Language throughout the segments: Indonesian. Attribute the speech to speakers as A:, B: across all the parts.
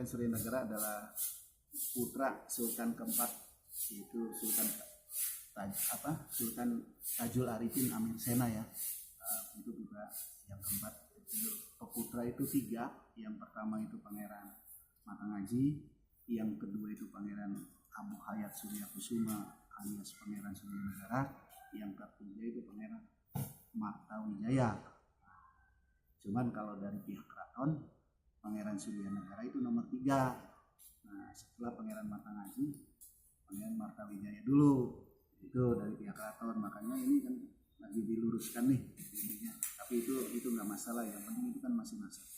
A: Pangeran Suryanegara adalah putra Sultan keempat, yaitu Sultan Tajul Arifin Amir Sena ya. Itu juga yang keempat. Peputra itu 3. Yang pertama itu Pangeran Matangaji, yang kedua itu Pangeran Abu Hayat Surya Kusuma alias Pangeran Suryanegara, yang ketiga itu Pangeran Martawijaya. Cuman kalau dari pihak keraton, Pangeran Suryanegara itu nomor 3. Nah, setelah Pangeran Matangaji, Pangeran Martawijaya dulu. Itu dari pihak keraton, makanya ini kan lagi diluruskan nih intinya. Tapi itu nggak masalah, yang penting itu kan masih masalah.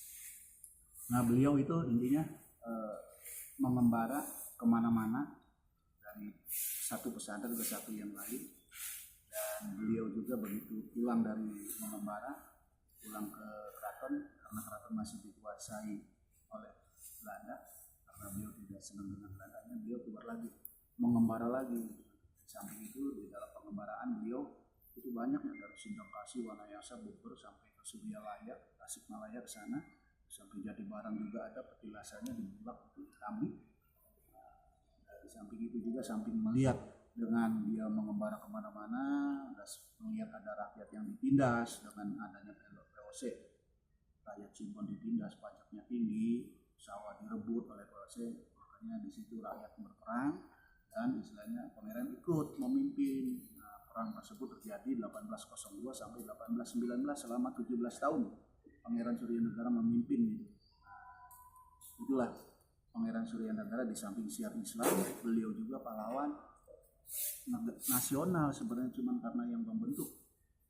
A: Nah, beliau itu intinya mengembara kemana-mana dari satu pesantren ke satu yang lain, dan beliau juga begitu pulang dari mengembara, pulang ke keraton, karena keraton masih dikuasai oleh Belanda, karena beliau tidak senang dengan Belandanya, beliau keluar lagi mengembara lagi. Di samping itu di dalam pengembaraan beliau itu banyak ya, dari Sindangkasih, Wanayasa, Bogor sampai ke Suryalaya, Tasikmalaya ke sana, sampai Jatibarang juga ada petilasannya di Bulak itu Tambi. Di samping itu juga samping melihat dengan dia mengembara kemana-mana, melihat ada rakyat yang ditindas dengan adanya VOC, rakyat Cirebon ditindas, pajaknya tinggi, sawah direbut oleh VOC, makanya di situ rakyat berperang dan istilahnya pangeran ikut memimpin. Nah, perang tersebut terjadi 1802 sampai 1819, selama 17 tahun Pangeran Suryanegara memimpin gitu. Nah, itulah Pangeran Suryanegara. Di samping siar Islam, beliau juga pahlawan nasional sebenarnya, cuman karena yang membentuk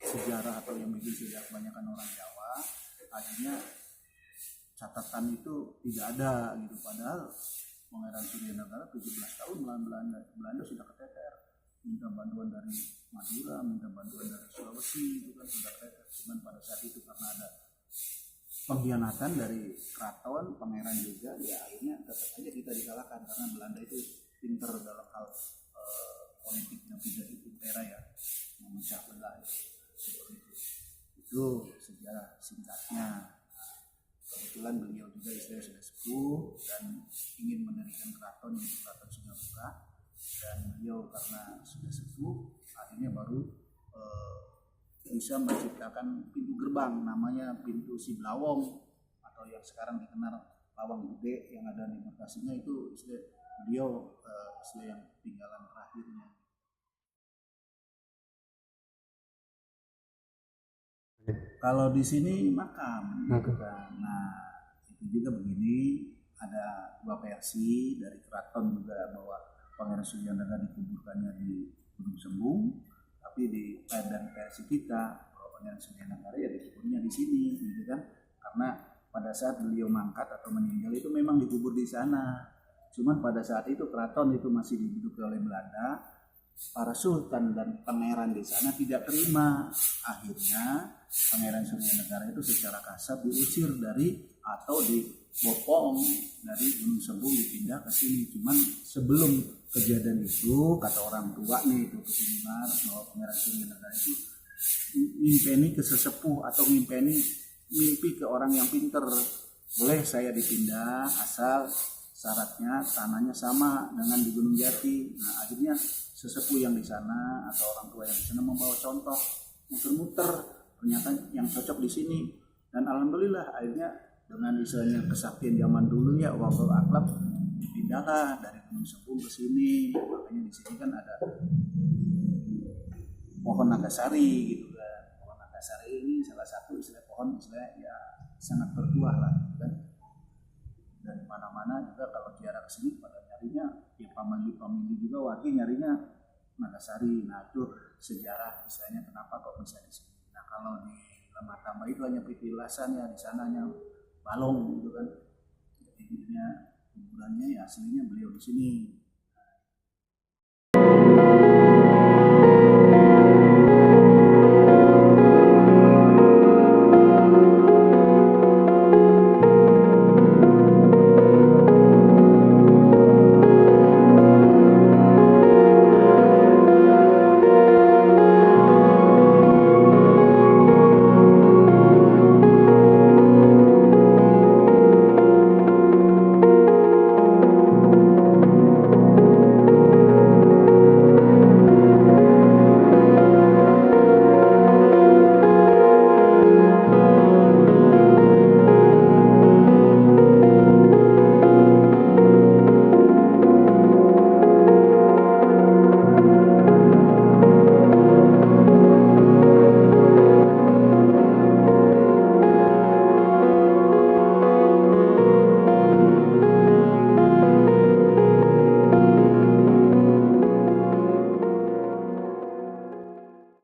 A: sejarah atau yang bikin sejarah kebanyakan orang Jawa, akhirnya catatan itu tidak ada gitu. Padahal Pangeran Suryanegara 17 tahun melawan Belanda sudah keteter, minta bantuan dari Madura, minta bantuan dari Sulawesi, itu kan sudah keteter. Cuman pada saat itu karena ada pengkhianatan dari keraton, pangeran juga, ya akhirnya tetap aja kita dikalahkan, karena Belanda itu pinter dalam hal politik yang tidak impera ya, memecah belah seperti itu. Itu sejarah singkatnya. Kebetulan beliau juga istrinya sudah sepuh dan ingin mendirikan keraton, yaitu Keraton Singapura, dan beliau karena sudah sepuh akhirnya baru bisa menciptakan pintu gerbang namanya pintu Siblawong, atau yang sekarang dikenal Lawang Gede yang ada di Bekasinya. Itu istilah beliau, istilah yang tinggalan terakhirnya. Kalau di sini makam gitu kan. Nah, itu juga begini, ada 2 versi dari keraton juga, bahwa Pangeran Suryanegara dikuburkannya di Gunung Sembung, tapi dan versi kita bahwa Pangeran Suryanegara ya dikuburnya di sini gitu kan. Karena pada saat beliau mangkat atau meninggal itu memang dikubur di sana. Cuman pada saat itu keraton itu masih diduduki oleh Belanda. Para sultan dan pangeran di sana tidak terima. Akhirnya Pangeran Suryanegara itu secara kasar diusir atau dibopong dari Gunung Sembung, dipindah ke sini. Cuman sebelum kejadian itu, kata orang tua nih itu ketinggalan, bahwa Pangeran Suryanegara itu mimpeni ke sesepuh atau mimpi ke orang yang pinter, boleh saya dipindah asal syaratnya tanahnya sama dengan di Gunung Jati. Nah, akhirnya sesepuh yang di sana atau orang tua yang di sana membawa contoh, muter-muter, ternyata yang cocok di sini. Dan alhamdulillah akhirnya dengan istilahnya kesaktian zaman dulu ya, waktu aklab, dipindahlah dari Gunung Sembung ke sini. Makanya di sini kan ada pohon nagasari gitu kan. Pohon nagasari ini salah satu istilah pohon ya sangat bertuah lah gitu kan. Dan mana-mana juga kalau ziarah ke sini pada nyarinya ya, pamili juga wakil nyarinya nagasari. Nah, itu sejarah istilahnya kenapa kok bisa di sini. Nah, kalau di Lemah Tambah itu hanya petilasan ya, di sananya balong gitu kan. Jadi kuburannya ya aslinya beliau di sini.